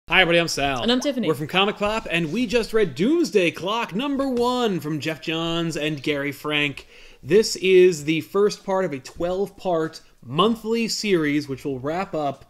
Hi everybody, I'm Sal. And I'm Tiffany. We're from ComicPOP, and we just read Doomsday Clock #1 from Geoff Johns and Gary Frank. This is the first part of a 12-part monthly series, which will wrap up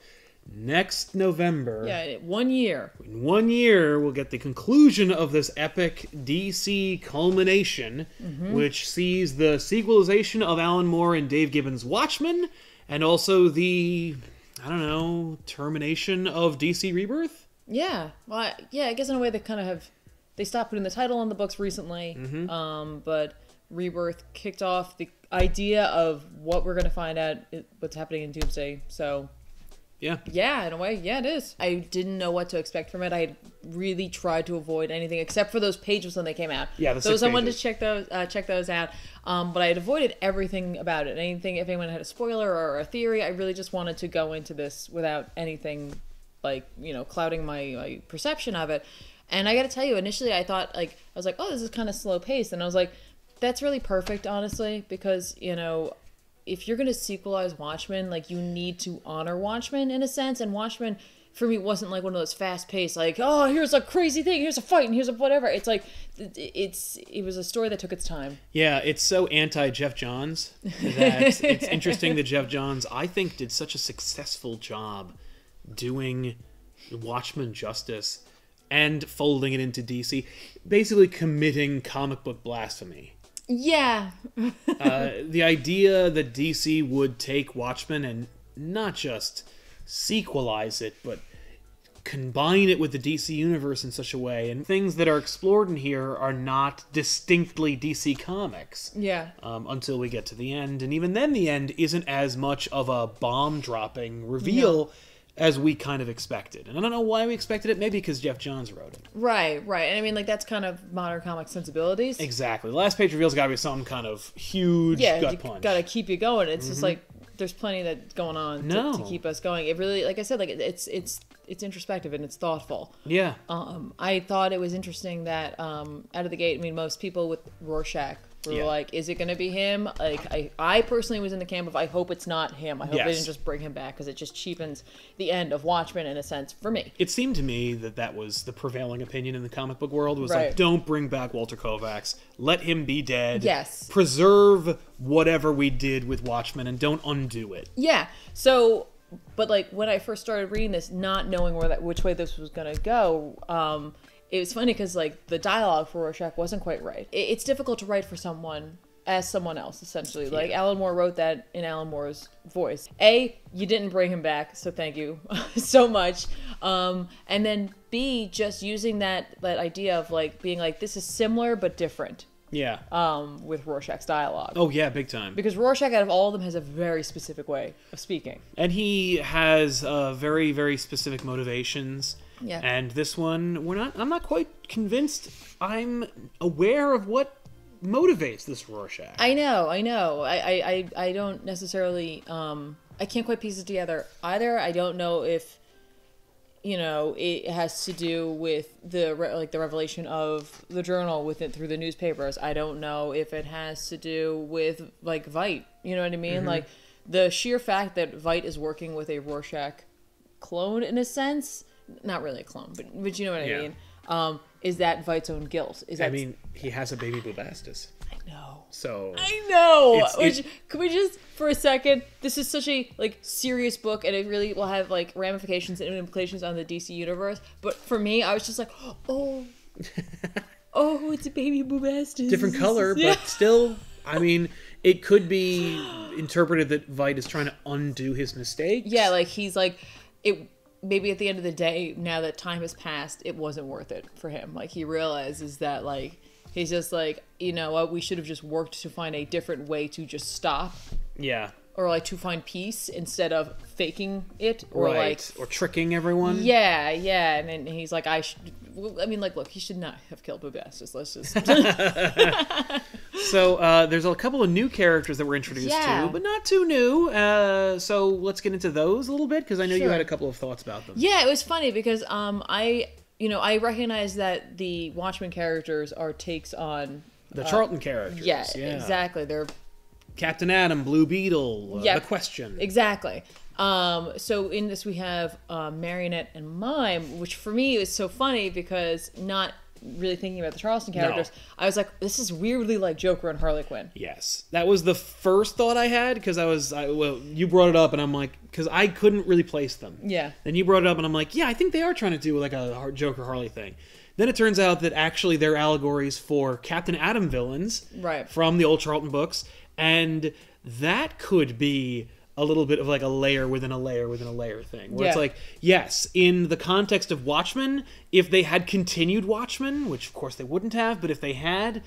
next November. Yeah, 1 year. In 1 year, we'll get the conclusion of this epic DC culmination, which sees the sequelization of Alan Moore and Dave Gibbons' Watchmen, and also the, I don't know, termination of DC Rebirth? Yeah. Well, I guess in a way they kind of have... They stopped putting the title on the books recently, but Rebirth kicked off the idea of what we're going to find out, what's happening in Doomsday, so... Yeah, in a way, yeah, it is. I didn't know what to expect from it. I had really tried to avoid anything except for those pages when they came out. Yeah, the 6 those I wanted pages. to check those out. But I had avoided everything about it. Anything, if anyone had a spoiler or a theory, I really just wanted to go into this without anything, like, you know, clouding my perception of it. And I got to tell you, initially I thought, like, I was like, oh, this is kind of slow paced, and I was like, that's really perfect, honestly, because, you know, if you're going to sequelize Watchmen, like, you need to honor Watchmen in a sense. And Watchmen, for me, wasn't like one of those fast-paced, like, oh, here's a crazy thing, here's a fight, and here's a whatever. It's like, it was a story that took its time. Yeah, it's so anti-Geoff Johns that it's interesting that Geoff Johns, I think, did such a successful job doing Watchmen justice and folding it into DC, basically committing comic book blasphemy. Yeah. The idea that DC would take Watchmen and not just sequelize it, but combine it with the DC universe in such a way, and things that are explored in here are not distinctly DC Comics. Yeah. Until we get to the end, and even then the end isn't as much of a bomb-dropping reveal as we kind of expected. And I don't know why we expected it, maybe because Geoff Johns wrote it. Right. And I mean, like, that's kind of modern comic sensibilities. Exactly. The last page reveal's gotta be some kind of huge gut punch. Gotta keep you going. It's just like, there's plenty that's going on to keep us going. It really, like I said, like, it's introspective and it's thoughtful. Yeah. I thought it was interesting that out of the gate, I mean, most people with Rorschach were like, is it going to be him? Like, I personally was in the camp of, I hope it's not him. I hope they didn't just bring him back, because it just cheapens the end of Watchmen in a sense for me. It seemed to me that was the prevailing opinion in the comic book world, was like, don't bring back Walter Kovacs. Let him be dead. Yes. Preserve whatever we did with Watchmen and don't undo it. Yeah. So, but like, when I first started reading this, not knowing which way this was going to go, it was funny because, like, the dialogue for Rorschach wasn't quite right. It's difficult to write for someone as someone else, essentially. Yeah. Like, Alan Moore wrote that in Alan Moore's voice. A, you didn't bring him back, so thank you so much. And then B, just using that idea of, like, being like, this is similar but different. Yeah. With Rorschach's dialogue. Oh, yeah, big time. Because Rorschach, out of all of them, has a very specific way of speaking. And he has very, very specific motivations. Yeah. And this one, I'm not quite convinced I'm aware of what motivates this Rorschach. I know. I don't necessarily, I can't quite piece it together either. I don't know if, you know, it has to do with the revelation of the journal with it through the newspapers. I don't know if it has to do with, like, Veidt. You know what I mean? Like, the sheer fact that Veidt is working with a Rorschach clone, in a sense, not really a clone, but you know what I mean? Is that Veidt's own guilt? I mean, he has a baby Bubastis. I know. So I know. Can we just, for a second, this is such a, like, serious book, and it really will have, like, ramifications and implications on the DC universe. But for me, I was just like, oh, it's a baby Bubastis. Different color, but still, I mean, it could be interpreted that Veidt is trying to undo his mistakes. Yeah, like, he's like, maybe at the end of the day, now that time has passed, it wasn't worth it for him. Like, he realizes that, like, he's just like, you know what, we should have just worked to find a different way to just stop. Yeah. Or, like, to find peace instead of faking it. Or, or tricking everyone. Yeah. And then he's like, look, he should not have killed Bubastis. Let's just... So, there's a couple of new characters that we're introduced to, but not too new. So let's get into those a little bit, because I know you had a couple of thoughts about them. Yeah, it was funny, because I recognize that the Watchmen characters are takes on... The Charlton characters. Yeah, exactly. They're... Captain Atom, Blue Beetle, The Question. Exactly. So in this we have Marionette and Mime, which for me is so funny because not really thinking about the Charleston characters, I was like, this is weirdly like Joker and Harley Quinn. Yes, that was the first thought I had because well, you brought it up and I'm like, because I couldn't really place them. Yeah. Then you brought it up and I'm like, yeah, I think they are trying to do like a Joker Harley thing. Then it turns out that actually they're allegories for Captain Atom villains, right, from the old Charlton books, and that could be a little bit of like a layer within a layer within a layer thing. Where it's like, yes, in the context of Watchmen, if they had continued Watchmen, which of course they wouldn't have, but if they had,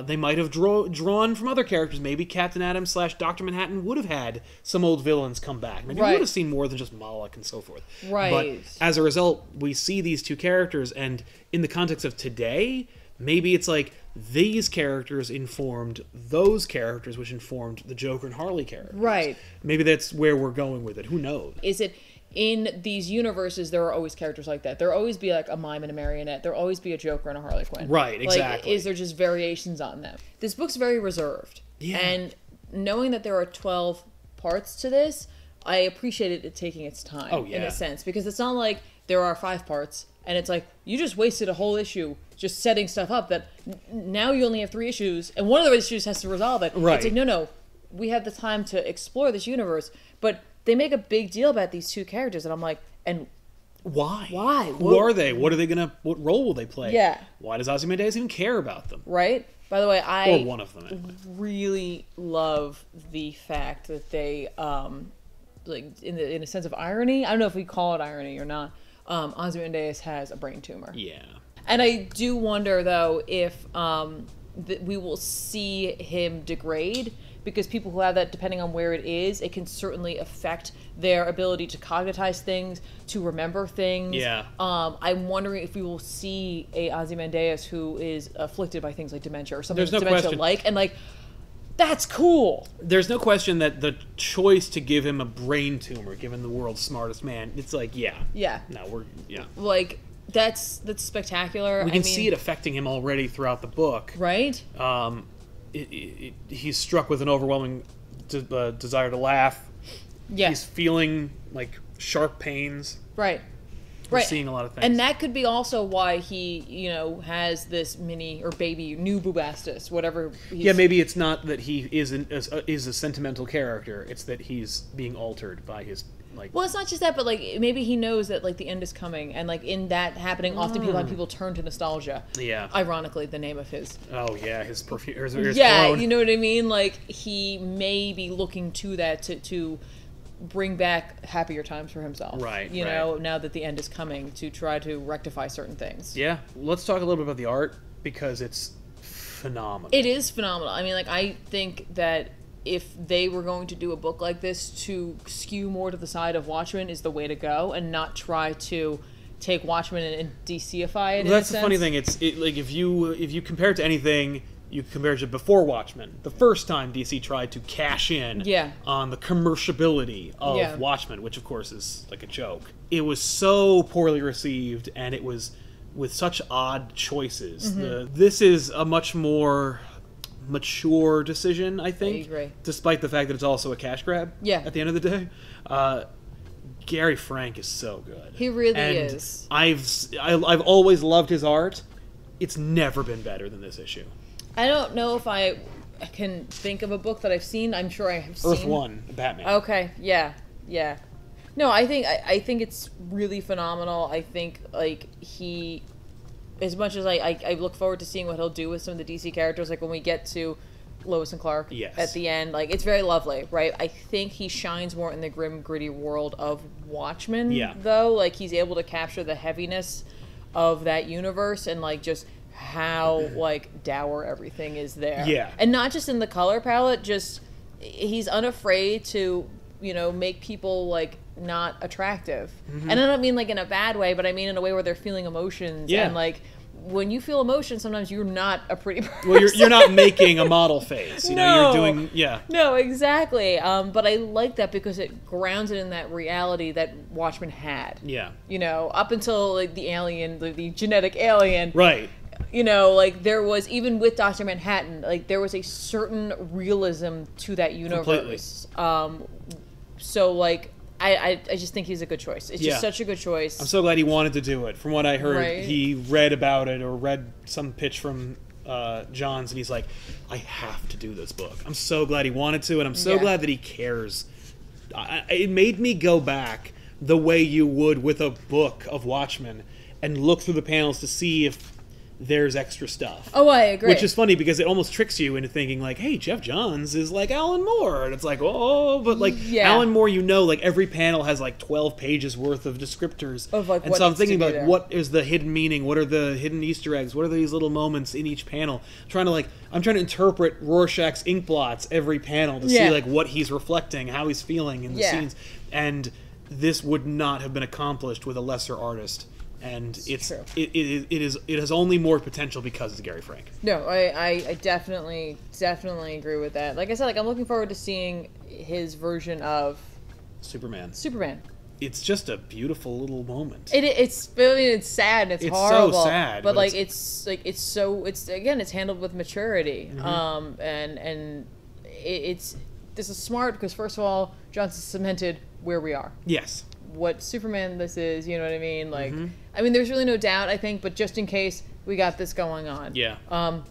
they might have drawn from other characters. Maybe Captain Atom / Dr. Manhattan would have had some old villains come back. Maybe we would have seen more than just Moloch and so forth. Right. But as a result, we see these two characters, and in the context of today, maybe it's like these characters informed those characters, which informed the Joker and Harley characters. Right. Maybe that's where we're going with it. Who knows? Is it in these universes, there are always characters like that. There'll always be like a Mime and a Marionette. There'll always be a Joker and a Harley Quinn. Right, exactly. Like, is there just variations on them? This book's very reserved. Yeah. And knowing that there are 12 parts to this, I appreciated it taking its time, in a sense. Because it's not like there are 5 parts, and it's like, you just wasted a whole issue just setting stuff up that now you only have 3 issues, and one of the issues has to resolve it. Right. It's like, no, we have the time to explore this universe, but they make a big deal about these 2 characters, and I'm like, and why? Why? Who are they? What role will they play? Yeah. Why does Ozymandias even care about them? Right? By the way, or one of them, anyway. Really love the fact that they, like, in a sense of irony, I don't know if we call it irony or not, Ozymandias has a brain tumor. Yeah. And I do wonder, though, if we will see him degrade, because people who have that, depending on where it is, it can certainly affect their ability to cognitize things, to remember things. Yeah. I'm wondering if we will see a Ozymandias who is afflicted by things like dementia or something There's no dementia-like, and like, that's cool. There's no question that the choice to give him a brain tumor, given the world's smartest man, it's like, yeah. No, like, that's spectacular. We can see it affecting him already throughout the book. Right? He's struck with an overwhelming desire to laugh. Yeah. He's feeling like sharp pains. Right. We're seeing a lot of things. And that could be also why he, has this mini or baby new Bubastis, whatever. Maybe it's not that he is a sentimental character. It's that he's being altered by his, like... Well, it's not just that, but, like, maybe he knows that, like, the end is coming. And, like, in that happening, often people turn to nostalgia. Yeah. Ironically, the name of his... Oh, yeah, his perfume... His cologne. You know what I mean? Like, he may be looking to that to bring back happier times for himself. Right, You know, now that the end is coming, to try to rectify certain things. Yeah. Let's talk a little bit about the art, because it's phenomenal. It is phenomenal. I mean, like, I think that if they were going to do a book like this, to skew more to the side of Watchmen is the way to go, and not try to take Watchmen and DCify it. Well, that's the funny thing. Like, if you compare it to anything, you compare it to before Watchmen. The first time DC tried to cash in on the commerciability of Watchmen, which of course is like a joke. It was so poorly received, and it was with such odd choices. This is a much more mature decision, I think. I agree. Despite the fact that it's also a cash grab. Yeah. At the end of the day, Gary Frank is so good. He really is. I've always loved his art. It's never been better than this issue. I don't know if I can think of a book that I've seen. I'm sure I have seen. Earth 1, Batman. Okay, yeah. No, I think it's really phenomenal. I think, like, he, as much as I look forward to seeing what he'll do with some of the DC characters, like when we get to Lois and Clark at the end, like, it's very lovely, right? I think he shines more in the grim, gritty world of Watchmen, though. Like, he's able to capture the heaviness of that universe and, like, just how, like, dour everything is there. Yeah. And not just in the color palette, just he's unafraid to, make people, like, not attractive. And I don't mean, like, in a bad way, but I mean in a way where they're feeling emotions. And, like, when you feel emotion, sometimes you're not a pretty person. Well, you're not making a model face. You're doing, No, exactly. But I like that because it grounds it in that reality that Watchmen had. Yeah. Up until, like, the alien, the genetic alien. Right. Like, there was, even with Dr. Manhattan, like, there was a certain realism to that universe. Completely. So, like, I just think he's a good choice. It's just such a good choice. I'm so glad he wanted to do it. From what I heard, Right. he read about it or read some pitch from John's, and he's like, I have to do this book. I'm so glad he wanted to, and I'm so glad that he cares. It made me go back the way you would with a book of Watchmen and look through the panels to see if there's extra stuff. Oh, I agree. Which is funny because it almost tricks you into thinking like, hey, Geoff Johns is like Alan Moore. And it's like, oh, but like Alan Moore, like every panel has like 12 pages worth of descriptors. Of like, and what so I'm needs to thinking be about there. what is the hidden meaning? What are the hidden Easter eggs? What are these little moments in each panel? I'm trying to interpret Rorschach's ink blots every panel to see like what he's reflecting, how he's feeling in the scenes. And this would not have been accomplished with a lesser artist. And it has only more potential because it's Gary Frank. No, I definitely agree with that. Like I said, like I'm looking forward to seeing his version of Superman. It's just a beautiful little moment. It's sad and it's horrible. So sad, but like it's handled with maturity. Mm-hmm. And this is smart because first of all, Johnson cemented where we are. Yes. What Superman this is, you know what I mean? Like, I mean, there's really no doubt, I think, but just in case we got this going on. Yeah.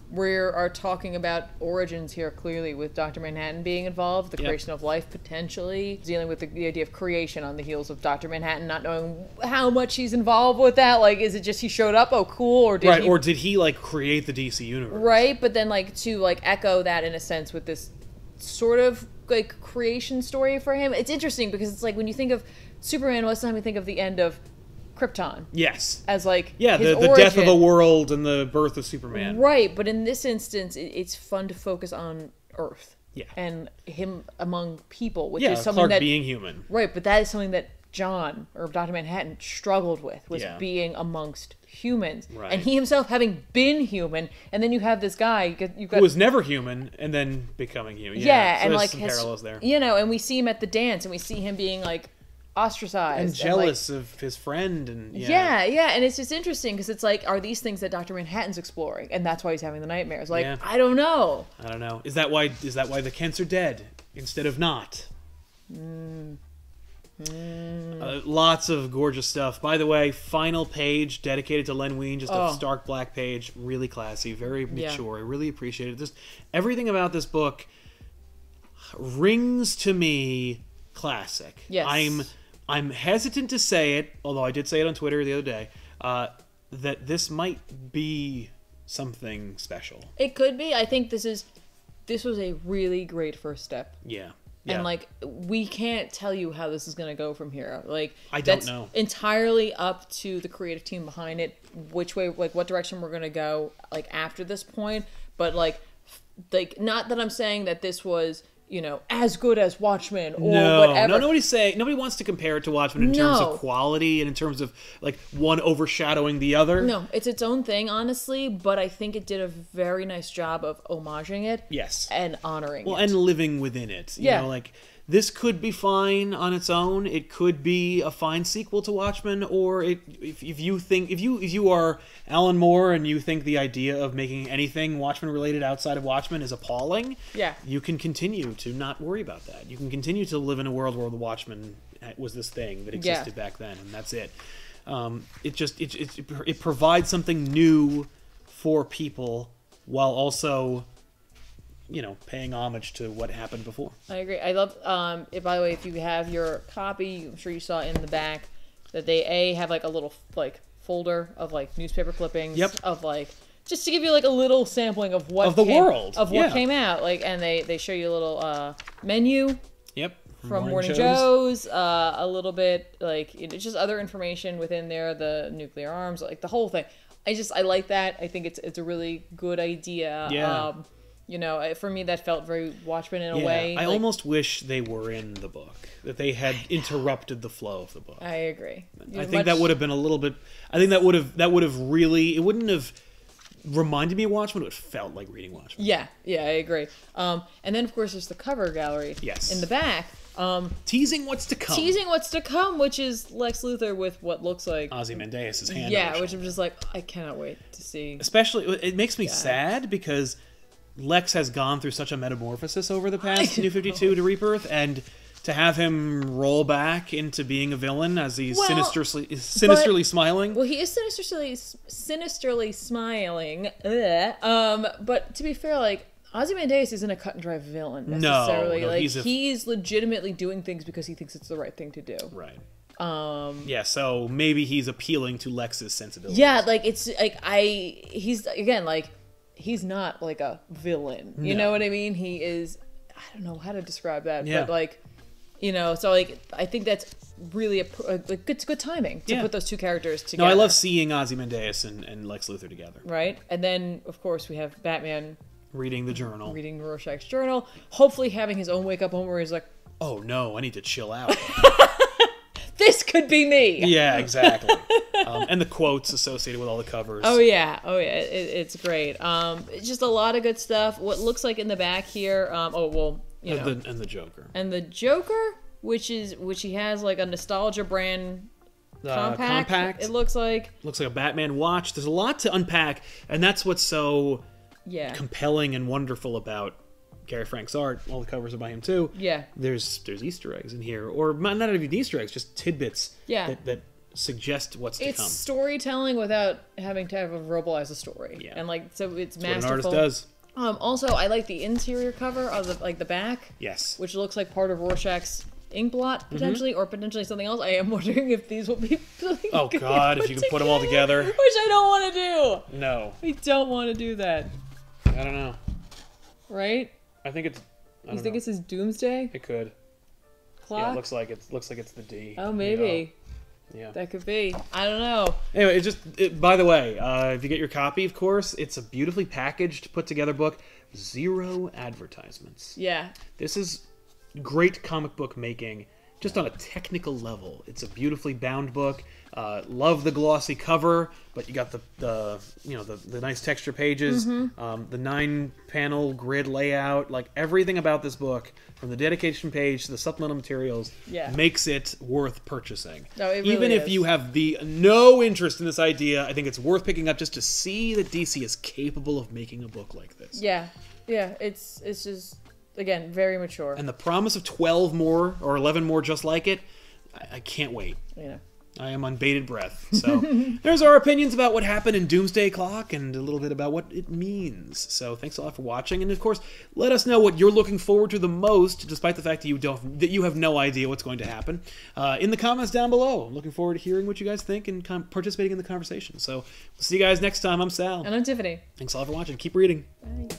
We are talking about origins here, clearly, with Dr. Manhattan being involved, the creation of life, potentially, dealing with the idea of creation on the heels of Dr. Manhattan, not knowing how much he's involved with that. Like, is it just he showed up, oh, cool, or did he, like, create the DC universe? Right, but then, like, to, like, echo that in a sense with this sort of, like, creation story for him. It's interesting because it's like, when you think of Superman, most of the time we think of the end of Krypton. Yes. As like the death of a world and the birth of Superman. Right, but in this instance, it's fun to focus on Earth. Yeah. And him among people, which is something Clark that being human. Right, but that is something that John or Dr. Manhattan struggled with, was being amongst humans. Right. And he himself having been human, and then you have this guy you've got who was never human and then becoming human. Yeah, so and there's like some parallels there. You know, and we see him at the dance and we see him being like ostracized and jealous of his friend and and it's just interesting because it's like, are these things that Dr. Manhattan's exploring, and that's why he's having the nightmares? Like, I don't know. Is that why the Kents are dead instead of not? Lots of gorgeous stuff. By the way, final page dedicated to Len Wein, just a stark black page, really classy, very mature. I really appreciate it. Just everything about this book rings to me classic. Yes. I'm hesitant to say it, although I did say it on Twitter the other day, that this might be something special. It could be. I think this was a really great first step. Yeah. And like, we can't tell you how this is going to go from here. Like, I don't know. Entirely up to the creative team behind it, which way, like, what direction we're going to go, like, after this point. But like, not that I'm saying that this was, you know, as good as Watchmen or whatever. No, nobody wants to compare it to Watchmen in terms of quality and in terms of like one overshadowing the other. No, it's its own thing, honestly, but I think it did a very nice job of homaging it. Yes. And honoring it. And living within it. You know, like, this could be fine on its own. It could be a fine sequel to Watchmen, or if you are Alan Moore and you think the idea of making anything Watchmen related outside of Watchmen is appalling, you can continue to not worry about that. You can continue to live in a world where the Watchmen was this thing that existed back then, and that's it. It provides something new for people while also, you know, paying homage to what happened before. I agree. I love, by the way, if you have your copy, I'm sure you saw in the back that they have like a little like folder of like newspaper clippings of like, just to give you like a little sampling of what came out. Like, and they show you a little menu. From Morning Joe's, a little bit like, it's just other information within there, the nuclear arms, like the whole thing. I like that. I think it's a really good idea. You know, for me, that felt very Watchmen in a way. I almost wish they were in the book, that they had interrupted the flow of the book. I agree. I think that would have been a little bit. I think that would have really. It wouldn't have reminded me of Watchmen. It felt like reading Watchmen. Yeah, I agree. And then of course there's the cover gallery. In the back. Teasing what's to come. Which is Lex Luthor with what looks like Ozymandias' hand. Yeah, which I'm just like, I cannot wait to see. Especially, it makes me sad because Lex has gone through such a metamorphosis over the past New 52 to Rebirth, and to have him roll back into being a villain as he's Well, sinisterly smiling. Well, he is sinisterly smiling. But to be fair, like, Ozymandias isn't a cut and dry villain necessarily. No, like he's legitimately doing things because he thinks it's the right thing to do. Right. Yeah, so maybe he's appealing to Lex's sensibilities. Yeah, like it's like he's again like he's not like a villain. You know what I mean? He is. I don't know how to describe that, but like, you know, so like I think that's really it's good timing to put those two characters together. No, I love seeing Ozymandias and Lex Luthor together. Right, and then of course we have Batman. Reading the journal. Reading Rorschach's journal. Hopefully having his own wake-up moment where he's like, oh no, I need to chill out. This could be me. Yeah, exactly. And the quotes associated with all the covers. Oh yeah. It's great. It's just a lot of good stuff. What looks like in the back here. And the Joker. And the Joker, which he has like a nostalgia brand compact. It looks like a Batman watch. There's a lot to unpack, and that's what's so compelling and wonderful about Gary Frank's art. All the covers are by him too. Yeah. There's Easter eggs in here, or not even Easter eggs, just tidbits. That suggest what's to come. It's storytelling without having to have a verbalize a story. Yeah. And like so, it's masterful. What an artist does. Also, I like the interior cover of the back. Yes. Which looks like part of Rorschach's ink blot potentially, or potentially something else. I am wondering if these will be. Oh God! If you can put them all together. Which I don't want to do. No. I don't want to do that. I don't know. Right? I think it's. You think it's his Doomsday? It could. Clock? Yeah, it looks like it's the D. Oh, maybe. Yeah. That could be. I don't know. Anyway, by the way, if you get your copy, of course, it's a beautifully packaged, put together book. 0 advertisements. Yeah. This is great comic book making, just on a technical level. It's a beautifully bound book. Love the glossy cover, but you got the nice texture pages, the 9-panel grid layout, like everything about this book, from the dedication page to the supplemental materials, makes it worth purchasing. No, it really Even if you have no interest in this idea, I think it's worth picking up just to see that DC is capable of making a book like this. Yeah, it's just, again, very mature. And the promise of 12 more or 11 more just like it, I can't wait. Yeah. I am on bated breath. So there's our opinions about what happened in Doomsday Clock and a little bit about what it means. So thanks a lot for watching, and of course, let us know what you're looking forward to the most, despite the fact that you have no idea what's going to happen, in the comments down below. I'm looking forward to hearing what you guys think and participating in the conversation. So we'll see you guys next time. I'm Sal. And I'm Tiffany. Thanks a lot for watching. Keep reading. Bye.